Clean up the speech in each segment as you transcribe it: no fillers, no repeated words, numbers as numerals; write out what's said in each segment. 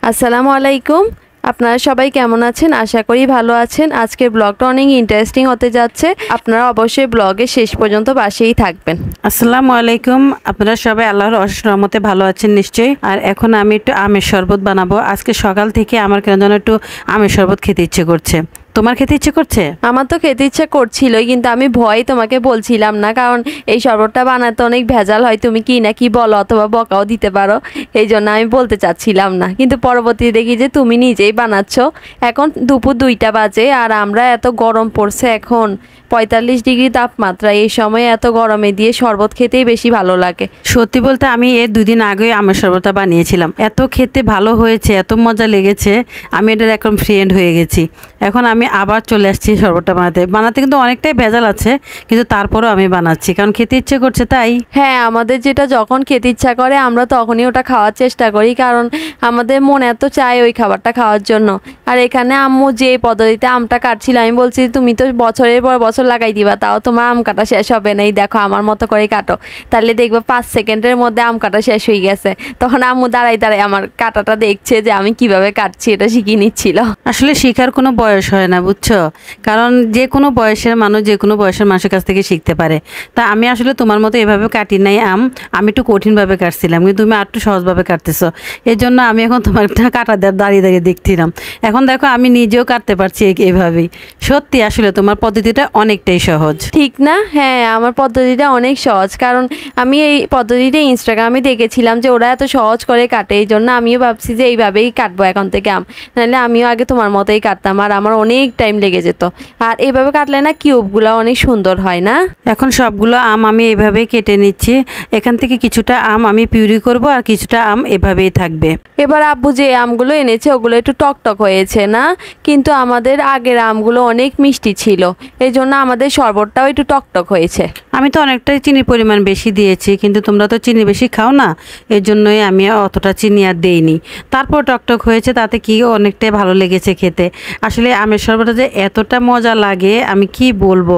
আসসালামু আলাইকুম। আপনারা সবাই কেমন আছেন? আশা করি ভালো আছেন। আজকের ব্লগটা অনেক ইন্টারেস্টিং হতে যাচ্ছে। আপনারা অবশ্যই ব্লগে শেষ পর্যন্ত পাশেই থাকবেন। আসসালামু আলাইকুম। আপনারা সবাই আল্লাহর অশেষ রহমতে ভালো আছেন নিশ্চয়ই। আর এখন আমি একটু আমের শরবত বানাবো। আজকে সকাল থেকে আমার কেন যেন একটু আমের শরবত খেতে ইচ্ছে করছে। তোমার খেতে ইচ্ছে করছে? আমার তো খেতে ইচ্ছা করছিলই, কিন্তু আমি ভয় তোমাকে বলছিলাম না, কারণ এই শরবতটা বানাতে অনেক ভেজাল হয়। তুমি কি না কি বলো, অথবা বকাও দিতে পারো, এই জন্য আমি বলতে চাচ্ছিলাম না। কিন্তু পরবর্তী দেখি যে তুমি নিজেই বানাচ্ছ। এখন দুপুর 2টা বাজে, আর আমরা এত গরম পড়ছে, এখন 45 ডিগ্রি তাপমাত্রা। এই সময় এত গরমে দিয়ে শরবত খেতেই বেশি ভালো লাগে। সত্যি বলতে আমি এর 2 দিন আগে আমের শরবতটা বানিয়েছিলাম। এত খেতে ভালো হয়েছে, এত মজা লেগেছে, আমি এটার এখন ফ্রেন্ড হয়ে গেছি। এখন আমি আবার চলে আসছি শরবতটা বানাতে কিন্তু অনেকটাই ভেজাল আছে, কিন্তু তারপরেও আমি বানাচ্ছি কারণ খেতে ইচ্ছে করছে তাই। হ্যাঁ, আমাদের যেটা যখন খেতে ইচ্ছা করে আমরা তখনই ওটা খাওয়ার চেষ্টা করি, কারণ আমাদের মন এত চায় ওই খাবারটা খাওয়ার জন্য। আর এখানে আম্মু যে পদ্ধতিতে আমটা কাটছিল, আমি বলছি তুমি তো বছরের পর বছর লাগাই দিবা, তাও তোমার আম কাটা শেষ হবে না। এই দেখো আমার মতো করে কাটো, তাহলে দেখবে 5 সেকেন্ডের মধ্যে আম কাটা শেষ হয়ে গেছে। তখন আম্মু দাঁড়াই দাঁড়াই আমার কাটাটা দেখছে যে আমি কিভাবে কাটছি, এটা শিখিয়ে নিচ্ছিল। আসলে শেখার কোনো বয়স হয় না, বুঝছো? কারণ যে কোনো বয়সের মানুষ যে কোনো বয়সের মানুষের কাছ থেকে শিখতে পারে। তা আমি আসলে তোমার মতো এভাবে কাটি নাই আম, আমি একটু কঠিনভাবে কাটছিলাম, কিন্তু তুমি আর একটু সহজভাবে কাটতেছো। এর জন্য আমি এখন তোমার কাটা দাঁড়িয়ে দাঁড়িয়ে দেখছিলাম। এখন দেখো আমি নিজেও কাটতে পারছি এভাবেই। সত্যি আসলে তোমার পদ্ধতিটা অনেকটাই সহজ, ঠিক না? হ্যাঁ, আমার পদ্ধতিটা অনেক সহজ, কারণ আমি এই পদ্ধতিটা ইনস্টাগ্রামে দেখেছিলাম যে ওরা এত সহজ করে কাটে। এই জন্য আমিও ভাবছি যে এইভাবেই কাটবো এখন থেকে আম, নাহলে আমিও আগে তোমার মতোই কাটতাম, আর আমার অনেক টাইম লেগে যেত। আর এইভাবে কাটলে না কিউবগুলো অনেক সুন্দর হয় না? এখন সবগুলো আম আমি এভাবে কেটে নিচ্ছি। এখান থেকে কিছুটা আম আমি পিউরি করব, আর কিছুটা আম এভাবেই থাকবে। এবার আব্বু যে আমগুলো এনেছে ওগুলো একটু টকটক হয়েছে না, কিন্তু আমাদের আগের আমগুলো অনেক মিষ্টি ছিল, এই জন্য আমাদের শরবতটাও একটু টকটক হয়েছে। আমি তো অনেকটাই চিনির পরিমাণ বেশি দিয়েছি, কিন্তু তোমরা তো চিনি বেশি খাও না, এর জন্যই আমি অতটা চিনি আর দেইনি। তারপর টকটক হয়েছে, তাতে কি অনেকটাই ভালো লেগেছে খেতে। আসলে আমের শরবতটা যে এতটা মজা লাগে আমি কি বলবো,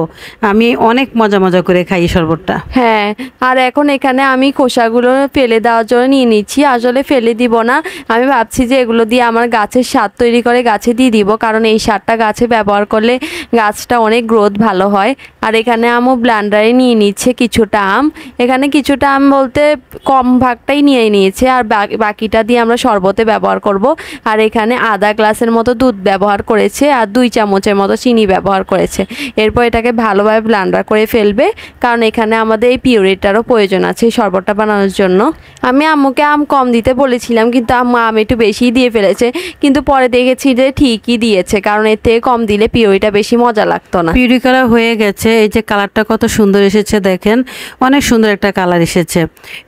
আমি অনেক মজা মজা করে খাই এই শরবতটা। হ্যাঁ, আর এখন এখানে আমি খোসাগুলো ফেলে দেওয়ার জন্য নিয়ে নিচ্ছি। আসলে ফেলে দিব না, আমি ভাবছি যে এগুলো দিয়ে আমার গাছের সার তৈরি করে গাছে দিয়ে দিব, কারণ এই সারটা গাছে ব্যবহার করলে গাছটা অনেক গ্রোথ ভালো হয়। আর এখানে আম্মু ব্লেন্ডারে নিয়ে নিচ্ছে কিছুটা আম। এখানে কিছুটা আম বলতে কম ভাগটাই নিয়ে নিয়েছে, আর বাকিটা দিয়ে আমরা শরবতে ব্যবহার করব। আর এখানে আধা গ্লাসের মতো দুধ ব্যবহার করেছে, আর 2 চামচের মতো চিনি ব্যবহার করেছে। এরপর এটাকে ভালোভাবে ব্লেন্ডার করে ফেলবে, কারণ এখানে আমাদের এই পিউরিটারও প্রয়োজন আছে এই শরবতটা বানানোর জন্য। আমি আম্মুকে আম কম দিতে বলেছিলাম, কিন্তু আম্মু আম একটু বেশিই দিয়ে ফেলেছে, কিন্তু পরে দেখেছি যে ঠিকই দিয়েছে, কারণ এর থেকে কম দিলে পিউরিটা বেশি মজা লাগতো না। পিউরি করা হয়ে গেছে, এই যে কালারটা কত সুন্দর এসেছে দেখেন, অনেক সুন্দর একটা কালার এসেছে।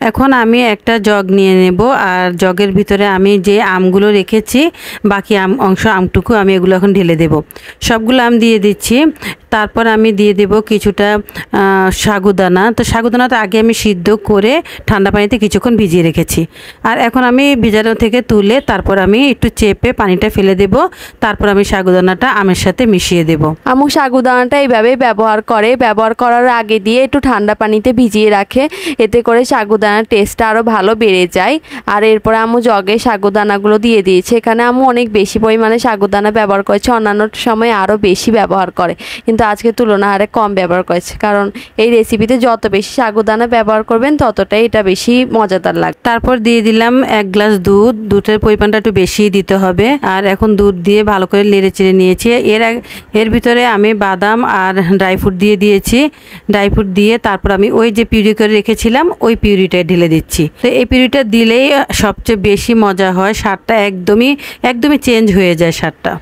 এখন আমি একটা জগ নিয়ে নেব, আর জগের ভিতরে আমি যে আমগুলো রেখেছি বাকি আমটুকু আমি এগুলো এখন ঢেলে দেব। সবগুলো আম দিয়ে দিচ্ছি। তারপর আমি দিয়ে দেব কিছুটা সাগুদানা। তো সাগুদানাটা আগে আমি সিদ্ধ করে ঠান্ডা পানিতে কিছুক্ষণ ভিজিয়ে রেখেছি, আর এখন আমি ভিজানো থেকে তুলে তারপর আমি একটু চেপে পানিটা ফেলে দেব। তারপর আমি সাগুদানাটা আমের সাথে মিশিয়ে দেব। আম্মু সাগুদানাটা এইভাবে ব্যবহার করে, ব্যবহার করার আগে দিয়ে একটু ঠান্ডা পানিতে ভিজিয়ে রাখে, এতে করে সাগুদানার টেস্টটা আরও ভালো বেড়ে যায়। আর এরপরে আম্মু জগে সাগুদানাগুলো দিয়ে দিয়েছে। এখানে আম্মু অনেক বেশি পরিমাণে সাগুদানা ব্যবহার করেছে, অন্যান্য সময় আরও বেশি ব্যবহার করে, কিন্তু আজকে তুলনা হারে কম ব্যবহার করেছে, কারণ এই রেসিপিতে যত বেশি সাগুদানা ব্যবহার করবেন ততটাই এটা বেশি মজাদার লাগে। তারপর দিয়ে দিলাম 1 গ্লাস দুধ। দুধের পরিমাণটা একটু বেশি দিতে হবে। আর এখন দুধ দিয়ে ভালো করে নেড়ে চেড়ে নিয়েছি। এর ভিতরে আমি বাদাম আর ড্রাই ফ্রুট দিয়ে দিয়েছি। ড্রাই ফ্রুট দিয়ে তারপর আমি ওই যে পিউরি করে রেখেছিলাম ওই পিউরিটা ঢেলে দিচ্ছি। তো এই পিউরিটা দিলেই সবচেয়ে বেশি মজা হয়, স্বাদটা একদমই চেঞ্জ হয়ে যায় স্বাদটা।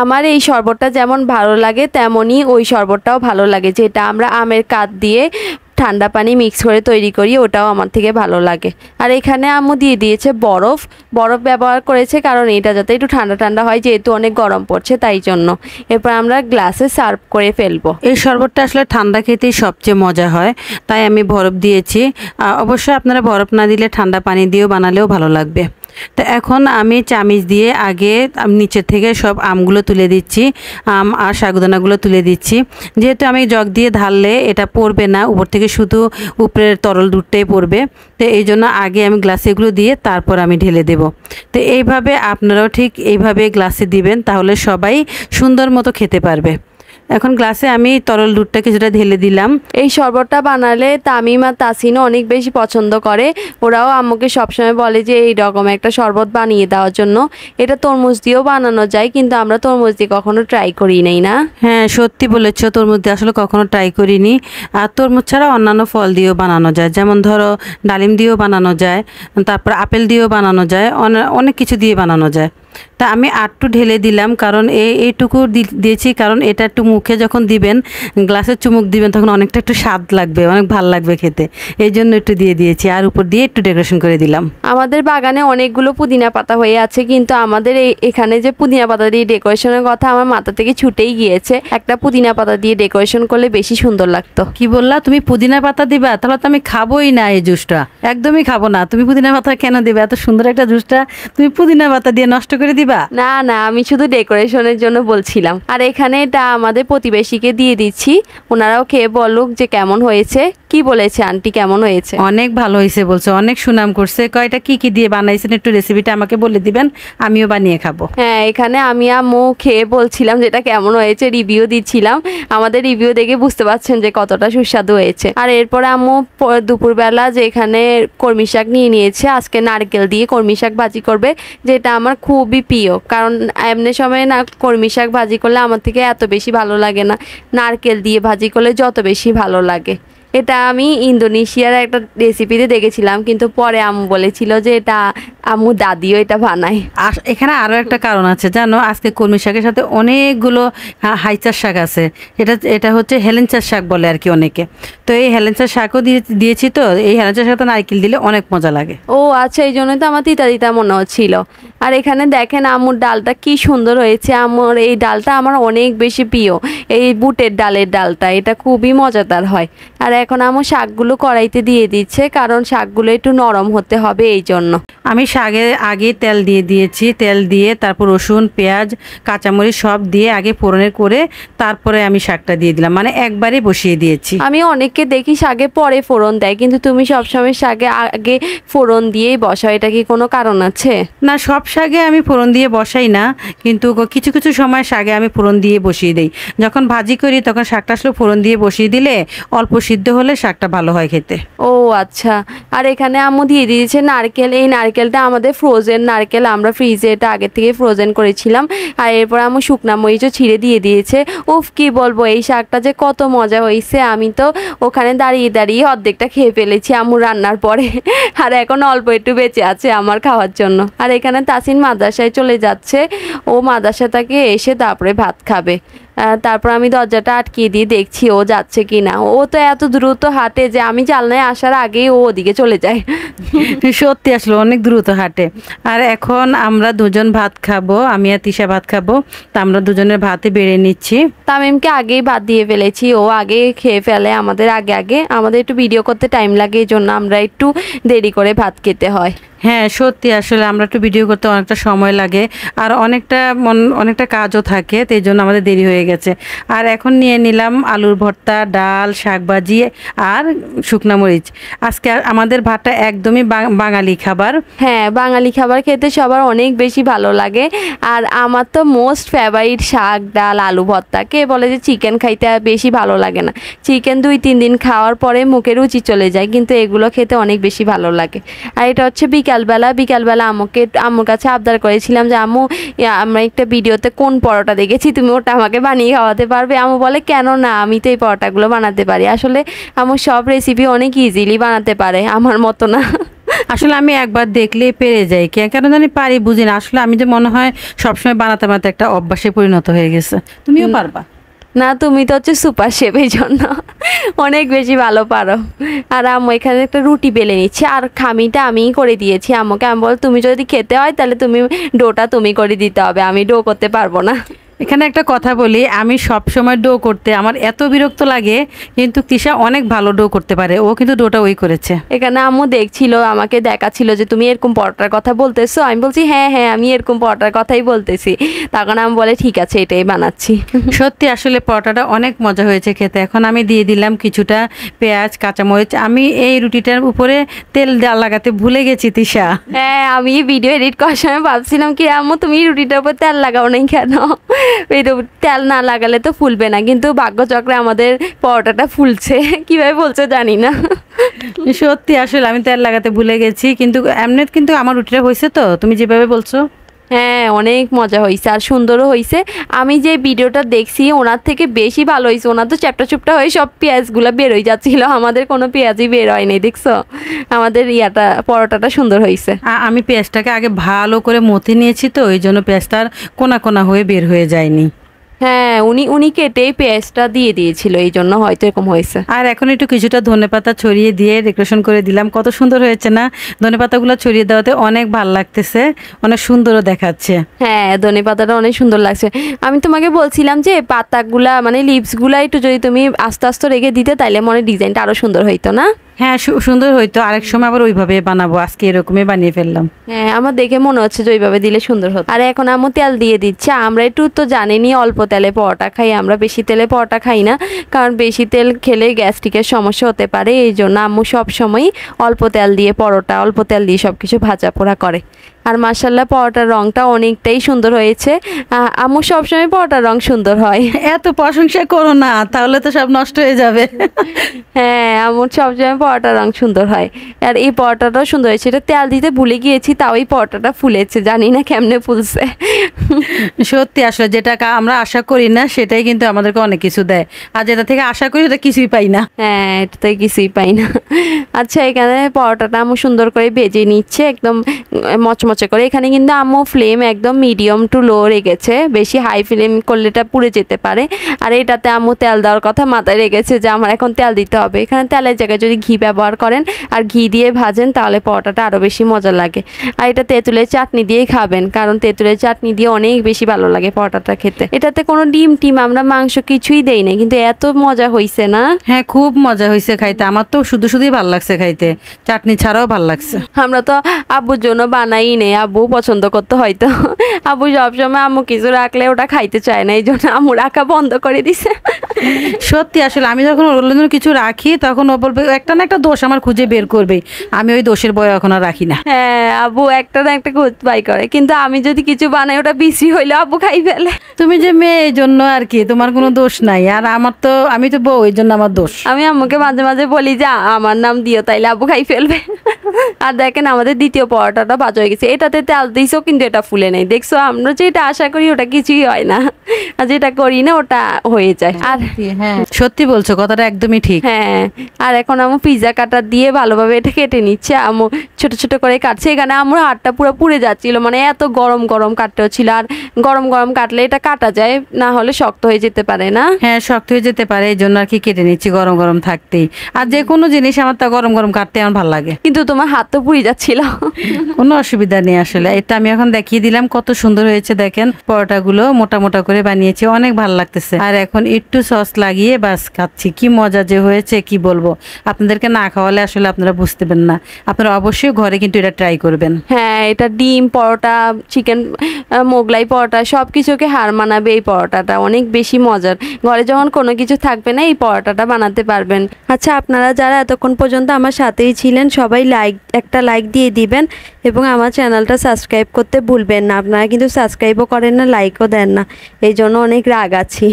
আমার এই শরবতটা যেমন ভালো লাগে তেমনই ওই শরবতটাও ভালো লাগে, যেটা আমরা আমের কাঠ দিয়ে ঠান্ডা পানি মিক্স করে তৈরি করি, ওটাও আমার থেকে ভালো লাগে। আর এখানে আম্মু দিয়ে দিয়েছে বরফ ব্যবহার করেছে, কারণ এটা যাতে একটু ঠান্ডা ঠান্ডা হয়, যেহেতু অনেক গরম পড়ছে তাই জন্য। এরপর আমরা গ্লাসে সার্ভ করে ফেলবো। এই শরবতটা আসলে ঠান্ডা খেতেই সবচেয়ে মজা হয়, তাই আমি বরফ দিয়েছি। অবশ্যই আপনারা বরফ না দিলে ঠান্ডা পানি দিয়েও বানালেও ভালো লাগবে। তো এখন আমি চামিচ দিয়ে আগে আমি নিচের থেকে সব আমগুলো তুলে দিচ্ছি, আম আর সাগুদানাগুলো তুলে দিচ্ছি। যেহেতু আমি জগ দিয়ে ঢাললে এটা পড়বে না, উপর থেকে শুধু উপরের তরল দুধটাই পড়বে, তো এই জন্য আগে আমি গ্লাসে এগুলো দিয়ে তারপর আমি ঢেলে দেব। তো এইভাবে আপনারাও ঠিক এইভাবে গ্লাসে দিবেন, তাহলে সবাই সুন্দর মতো খেতে পারবে। এখন গ্লাসে আমি তরল দুধটা কিছুটা ঢেলে দিলাম। এই শরবতটা বানালে তামিম আর তাসিনও অনেক বেশি পছন্দ করে। ওরাও আম্মুকে সবসময় বলে যে এই রকম একটা শরবত বানিয়ে দেওয়ার জন্য। এটা তরমুজ দিয়েও বানানো যায়, কিন্তু আমরা তরমুজ দিয়ে কখনো ট্রাই করি নাই না। হ্যাঁ, সত্যি বলেছ, তরমুজ দিয়ে আসলে কখনো ট্রাই করিনি। আর তরমুজ ছাড়া অন্যান্য ফল দিয়েও বানানো যায়, যেমন ধরো ডালিম দিয়েও বানানো যায়, তারপর আপেল দিয়েও বানানো যায়, অনেক কিছু দিয়ে বানানো যায়। তা আমি আরটু ঢেলে দিলাম, কারণ এইটুকু দিয়েছি কারণ এটা একটু মুখে যখন দিবেন, গ্লাসে চুমুক দিবেন, তখন অনেকটা একটু স্বাদ লাগবে, অনেক ভালো লাগবে খেতে, এই জন্য একটু দিয়ে দিয়েছি। আর উপর দিয়ে একটু ডেকোরেশন করে দিলাম। আমাদের বাগানে অনেকগুলো পুদিনা পাতা হয়ে আছে, কিন্তু আমাদের এখানে যে পুদিনা পাতা দিয়ে ডেকোরেশনের কথা আমার মাথা থেকে ছুটেই গিয়েছে। একটা পুদিনা পাতা দিয়ে ডেকোরেশন করলে বেশি সুন্দর লাগতো। কি বললা তুমি পুদিনা পাতা দিবা? তাহলে তো আমি খাবোই না, এই জুসটা একদমই খাবো না। তুমি পুদিনা পাতা কেন দিবে? এত সুন্দর একটা জুসটা তুমি পুদিনা পাতা দিয়ে নষ্ট করে দিবা? না না, আমি শুধু ডেকোরেশনের জন্য বলছিলাম। আর এখানে এটা আমাদের প্রতিবেশীকে দিয়ে দিচ্ছি, ওনারাও খেয়ে বলুক যে কেমন হয়েছে। কি বলেছে আন্টি, কেমন হয়েছে? অনেক ভালো হয়েছে বলছে, অনেক সুনাম করছে। কয়টা কি কি দিয়ে বানাইছেন একটু রেসিপিটা আমাকে বলে দিবেন, আমিও বানিয়ে খাবো। হ্যাঁ, এখানে আমি আম্মু খেয়ে বলছিলাম যেটা কেমন হয়েছে, রিভিউ দিচ্ছিলাম। আমাদের রিভিউ দেখে বুঝতে পারছেন যে কতটা সুস্বাদু হয়েছে। আর এরপরে আম্মু দুপুরবেলা যে এখানে কলমি শাক নিয়ে নিয়েছে, আজকে নারকেল দিয়ে কলমি শাক ভাজি করবে, যেটা আমার খুবই প্রিয়। কারণ এমনি সময় না কলমি শাক ভাজি করলে আমার থেকে এত বেশি ভালো লাগে না, নারকেল দিয়ে ভাজি করলে যত বেশি ভালো লাগে। এটা আমি ইন্দোনেশিয়ার একটা রেসিপিতে দেখেছিলাম, কিন্তু পরে আম্মু বলেছিল যে এটা আম্মু দাদিও এটা বানায়। এখানে আরও একটা কারণ আছে জানো, আজকে কলমি শাকের সাথে অনেকগুলো হাইচার শাক আছে। এটা হচ্ছে হেলেঞ্চার শাক বলে আর কি অনেকে। তো এই হেলেঞ্চার শাকও দিয়েছি। তো এই হেলেঞ্চার শাক তো নারকেল দিলে অনেক মজা লাগে। ও আচ্ছা, এই জন্যই তো আমার তিতা তিতা মনে হচ্ছিল। আর এখানে দেখেন আম্মুর ডালটা কি সুন্দর হয়েছে। আম্মুর এই ডালটা আমার অনেক বেশি প্রিয়, এই বুটের ডালের ডালটা, এটা খুবই মজাদার হয়। আর এখন আম্মু শাকগুলো কড়াইতে দিয়ে দিচ্ছে, কারণ শাকগুলো একটু নরম হতে হবে এই জন্য। আমি শাকে আগে তেল দিয়ে দিয়েছি, তেল দিয়ে তারপর রসুন পেঁয়াজ কাঁচামরিচ সব দিয়ে আগে ফোড়নের করে তারপরে আমি শাকটা দিয়ে দিলাম, মানে একবারে বসিয়ে দিয়েছি। আমি অনেককে দেখি শাকে পরে ফোড়ন দেয়, কিন্তু তুমি সবসময় শাকে আগে ফোড়ন দিয়েই বসাও, এটা কি কোনো কারণ আছে? না, সব শাকে আমি ফোড়ন দিয়ে বসাই না, কিন্তু কিছু কিছু সময় শাকে আমি ফোড়ন দিয়ে বসিয়ে দিই। যখন ভাজি করি তখন শাকটা আসলে ফোড়ন দিয়ে বসিয়ে দিলে অল্প সিদ্ধ হলে শাকটা ভালো হয় খেতে। ও আচ্ছা। আর এখানে আম্মু দিয়ে দিয়েছে নারকেল। এই নারকেলটা আমাদের ফ্রোজেন নারকেল, আমরা ফ্রিজে এটা আগে থেকে ফ্রোজেন করেছিলাম। আর এরপর আম্মু শুকনা মরিচও ছিঁড়ে দিয়ে দিয়েছে। উফ, কি বলবো, এই শাকটা যে কত মজা হয়েছে। আমি তো ওখানে দাঁড়িয়ে দাঁড়িয়ে অর্ধেকটা খেয়ে ফেলেছি আম্মু রান্নার পরে। আর এখন অল্প একটু বেঁচে আছে আমার খাওয়ার জন্য। আর এখানে তাসিন মাদ্রাসায় চলে যাচ্ছে, ও মাদ্রাসা থেকে এসে তারপরে ভাত খাবে। তারপর আমি দরজাটা আটকিয়ে দিয়ে দেখছি ও যাচ্ছে কিনা। ও তো এত দ্রুত হাঁটে যে আমি জানলায় আসার আগেই ও ওদিকে চলে যায়। সত্যি আসলে অনেক দ্রুত হাঁটে। আর এখন আমরা দুজন ভাত খাবো, আমি আর তিশা ভাত খাবো। তা আমরা দুজনের ভাতে বেড়ে নিচ্ছি। তামিমকে আগেই ভাত দিয়ে ফেলেছি, ও আগে খেয়ে ফেলে আমাদের আগে আগে। আমাদের একটু ভিডিও করতে টাইম লাগে, এই জন্য আমরা একটু দেরি করে ভাত খেতে হয়। হ্যাঁ সত্যি, আসলে আমরা একটু ভিডিও করতে অনেকটা সময় লাগে, আর অনেকটা কাজও থাকে, তো এই জন্য আমাদের দেরি হয়ে গেছে। আর এখন নিয়ে নিলাম আলুর ভর্তা, ডাল, শাকভাজি আর শুকনা মরিচ। আজকে আমাদের ভাতটা একদমই বাঙালি খাবার। হ্যাঁ, বাঙালি খাবার খেতে সবার অনেক বেশি ভালো লাগে। আর আমার তো মোস্ট ফেভারিট শাক, ডাল, আলু ভর্তা। কে বলে যে চিকেন খাইতে বেশি ভালো লাগে না? চিকেন 2-3 দিন খাওয়ার পরে মুখে রুচি চলে যায়, কিন্তু এগুলো খেতে অনেক বেশি ভালো লাগে। আর এটা হচ্ছে বিকালবেলা আম্মুর কাছে আবদার করেছিলাম যে আম্মু, আমরা একটা ভিডিওতে কোন পরোটা দেখেছি, তুমি ওটা আমাকে বানিয়ে খাওয়াতে পারবে? আম্মু বলে কেন না, আমি তো এই পরোটাগুলো বানাতে পারি। আসলে আম্মু সব রেসিপি অনেক ইজিলি বানাতে পারে, আমার মতো না। আসলে আমি একবার দেখলেই পেরে যাই, কেন জানি পারি বুঝি না। আসলে আমি যে মনে হয় সবসময় বানাতে বানাতে একটা অভ্যাসে পরিণত হয়ে গেছে। তুমিও পারবা না, তুমি তো হচ্ছে সুপার শেফ, এই জন্য অনেক বেশি ভালো পারো। আর আম্মু এখানে একটা রুটি বেলে নিচ্ছে, আর খামিটা আমিই করে দিয়েছি আম্মুকে। আমি বল তুমি যদি খেতে হয় তাহলে তুমি ডোটা তুমি করে দিতে হবে, আমি ডো করতে পারবো না। এখানে একটা কথা বলি, আমি সব সময় ডো করতে আমার এত বিরক্ত লাগে, কিন্তু তৃষা অনেক ভালো ডো করতে পারে, ও কিন্তু ডোটা ওই করেছে। এখানে আম্মু দেখছিল, আমাকে দেখাচ্ছিল যে তুমি এরকম পরোটার কথা বলতেছো, আমি বলছি হ্যাঁ হ্যাঁ আমি এরকম পরোটার কথাই বলতেছি। তখন আমি বলে ঠিক আছে এটাই বানাচ্ছি। সত্যি আসলে পরোটাটা অনেক মজা হয়েছে খেতে। এখন আমি দিয়ে দিলাম কিছুটা পেঁয়াজ কাঁচামরিচ। আমি এই রুটিটার উপরে তেল লাগাতে ভুলে গেছি তৃষা। হ্যাঁ আমি ভিডিও এডিট করার সময় ভাবছিলাম কি আম্মু তুমি রুটিটার উপর তেল লাগাও নাই কেন, তেল না লাগালে তো ফুলবে না, কিন্তু ভাগ্যচক্রে আমাদের পরোটাটা ফুলছে, কিভাবে বলছে জানি না। সত্যি আসলে আমি তেল লাগাতে ভুলে গেছি, কিন্তু এমনি কিন্তু আমার রুটিটা হয়েছে তো তুমি যেভাবে বলছো। হ্যাঁ অনেক মজা হয়েছে আর সুন্দরও হয়েছে। আমি যে ভিডিওটা দেখছি ওনার থেকে বেশি ভালো হয়েছে। ওনার তো চ্যাপটা চুপটা হয়ে সব পেঁয়াজগুলো বের হয়ে যাচ্ছিল, আমাদের কোনো পেঁয়াজই বের হয়নি, দেখছো আমাদের পরোটাটা সুন্দর হয়েছে। আমি পেঁয়াজটাকে আগে ভালো করে মথে নিয়েছি, তো ওই জন্য পেঁয়াজটার কোনা কোনা হয়ে বের হয়ে যায়নি। হ্যাঁ উনি কেটেই পেঁয়াজটা দিয়ে দিয়েছিল, এই জন্য হয়তো এরকম হয়েছে। আর এখন একটু কিছুটা ধনেপাতা ছড়িয়ে দিয়ে ডেকোরেশন করে দিলাম। কত সুন্দর হয়েছে না? ধনেপাতাগুলো ছড়িয়ে দেওয়াতে অনেক ভালো লাগতেছে, অনেক সুন্দরও দেখাচ্ছে। হ্যাঁ ধনে পাতাটা অনেক সুন্দর লাগছে। আমি তোমাকে বলছিলাম যে পাতাগুলা মানে লিভসগুলা একটু যদি তুমি আস্তে আস্তে রেখে দিতে তাইলে মনে ডিজাইনটা আরো সুন্দর হইতো না? হ্যাঁ সুন্দর হইতো, আরেক সময় আবার ওইভাবে বানাবো, আজকে এরকমই বানিয়ে ফেললাম। হ্যাঁ আমার দেখে মনে হচ্ছে যে ওইভাবে দিলে সুন্দর হতো। আর এখন আম্মু তেল দিয়ে দিচ্ছে। আমরা একটু তো জানিনি অল্প তেলে পরোটা খাই, আমরা বেশি তেলে পরোটা খাই না, কারণ বেশি তেল খেলে গ্যাস্ট্রিকের সমস্যা হতে পারে। এই জন্য আম্মু সবসময় অল্প তেল দিয়ে পরোটা, অল্প তেল দিয়ে সব কিছু ভাজা পোড়া করে। আর মাশাল্লাহ পরোটার রংটা অনেকটাই সুন্দর হয়েছে। আম্মু সবসময় পরোটার রং সুন্দর হয়। এত প্রশংসা করো না, তাহলে তো সব নষ্ট হয়ে যাবে। হ্যাঁ আমার সবসময় পরোটার রং সুন্দর হয়। আর এই পরোটাটাও সুন্দর হয়েছে, এটা তেল দিতে ভুলে গিয়েছি, তাও এই পরোটাটা ফুলেছে, জানি না কেমনে ফুলছে। সত্যি আসলে যেটা আমরা আশা করি না সেটাই কিন্তু আমাদেরকে অনেক কিছু দেয়, আর যেটা থেকে আশা করি সেটা কিছুই পাই না। হ্যাঁ এটা তো কিছুই পাই না। আচ্ছা এখানে পরোটাটা আম্মু সুন্দর করে ভেজে নিচ্ছে একদম মচমচে করে। এখানে কিন্তু আম্মু ফ্লেম একদম মিডিয়াম টু লো রেখেছে, বেশি হাই ফ্লেম করলে এটা পুড়ে যেতে পারে। আর এটাতে আম্মু তেল দেওয়ার কথা মাথায় রেখেছে যে আমার এখন তেল দিতে হবে। এখানে তেলের জায়গায় যদি ঘি ব্যবহার করেন আর ঘি দিয়ে ভাজেন তাহলে পরোটাটা আরও বেশি মজা লাগে। আর এটা তেঁতুলের চাটনি দিয়েই খাবেন, কারণ তেঁতুলের চাটনি দিয়ে অনেক বেশি ভালো লাগে পরোটাটা খেতে। এটাতে কোনো ডিম টিম আমরা মাংস কিছুই দেই না, কিন্তু এত মজা হয়েছে না? হ্যাঁ খুব মজা হয়েছে খাইতে, আমার তো শুধুই ভালো লাগছে খাইতে, চাটনি ছাড়াও ভালো লাগছে। আমরা তো আব্বুর জন্য বানাই নেই, আব্বু পছন্দ করতে হয়তো। আব্বু সবসময় আম্মু কিছু রাখলে ওটা খাইতে চায় না, এই জন্য আম্মু রাখা বন্ধ করে দিছে। সত্যি আসলে আমি যখন ওর জন্য কিছু রাখি তখন ও বলবে একটা না একটা দোষ আমার খুঁজে বের করবে, আমি ওই দোষের বয় এখন আর রাখি না। হ্যাঁ আব্বু একটা না একটা খুঁজ বাই করে, কিন্তু আমি যদি কিছু বানাই ওটা বিশ্রী হইলে আব্বু খাই ফেলে। তুমি যে মেয়ে এই জন্য আর কি, তোমার কোনো দোষ নাই, আর আমার তো আমি তো বউ, এই জন্য আমার দোষ। আমি আম্মুকে মাঝে মাঝে বলি যে আমার নাম দিও, তাইলে আব্বু খাই ফেলবে। আর দেখেন আমাদের দ্বিতীয় পরোটাটা ভাজা হয়ে গেছে, এটাতে তেল দিয়েছেও কিন্তু এটা ফুলে নেই, দেখছো? আমরা যেটা আশা করি ওটা কিছুই হয় না, আর যেটা করি না ওটা হয়ে যায়। আর হ্যাঁ সত্যি বলছো, কথাটা একদমই ঠিক। হ্যাঁ আর এখন আম্মু পিৎজা কাটার দিয়ে ভালোভাবে এটা কেটে নিচ্ছে। আম্মু ছোট ছোট করে কাটছে। এখানে আমার হাতটা পুরো পুড়ে যাচ্ছিল, মানে এত গরম গরম কাটতে হচ্ছিল। আর গরম গরম কাটলে এটা কাটা যায়, না হলে শক্ত হয়ে যেতে পারে না? হ্যাঁ শক্ত হয়ে যেতে পারে, এই জন্য আর কি কেটে নিচ্ছি গরম গরম থাকতেই। আর যে কোনো জিনিস আমার তা গরম গরম কাটতে আমার ভালো লাগে। কিন্তু তোমার হাত তো পুড়ে যাচ্ছিল। কোনো অসুবিধা নেই আসলে। এটা আমি এখন দেখিয়ে দিলাম কত সুন্দর হয়েছে, দেখেন পরোটাগুলো মোটা মোটা করে বানিয়েছি, অনেক ভালো লাগতেছে। আর এখন একটু সস লাগিয়ে বাস খাচ্ছি, কি মজা যে হয়েছে কি বলবো। আপনাদেরকে না খাওয়ালে আসলে আপনারা বুঝতে পারবেন না, আপনারা অবশ্যই ঘরে কিন্তু এটা ট্রাই করবেন। হ্যাঁ এটা ডিম পরোটা, চিকেন মোগলাই পরোটা সব কিছুকে হার মানাবে এই পরোটাটা, অনেক বেশি মজার। ঘরে যখন কোনো কিছু থাকবে না এই পরোটাটা বানাতে পারবেন। আচ্ছা আপনারা যারা এতক্ষণ পর্যন্ত আমার সাথেই ছিলেন সবাই একটা লাইক দিয়ে দিবেন এবং আমার চ্যানেলটা সাবস্ক্রাইব করতে ভুলবেন না। আপনারা কিন্তু সাবস্ক্রাইবও করেন না, লাইকও দেন না, এই জন্য অনেক রাগ আছি।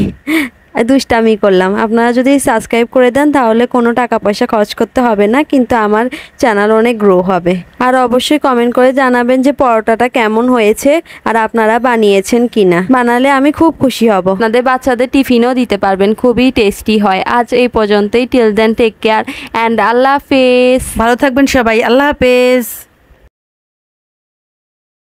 দুষ্টামি করলাম। আপনারা যদি সাবস্ক্রাইব করে দেন তাহলে কোনো টাকা পয়সা খরচ করতে হবে না, কিন্তু আমার চ্যানেল অনেক গ্রো হবে। আর অবশ্যই কমেন্ট করে জানাবেন যে পরোটাটা কেমন হয়েছে আর আপনারা বানিয়েছেন কিনা। বানালে আমি খুব খুশি হব। আপনাদের বাচ্চাদের টিফিনও দিতে পারবেন, খুবই টেস্টি হয়। আজ এই পর্যন্তই। Till then take care and আল্লাহ হাফেজ। ভালো থাকবেন সবাই, আল্লাহ হাফেজ।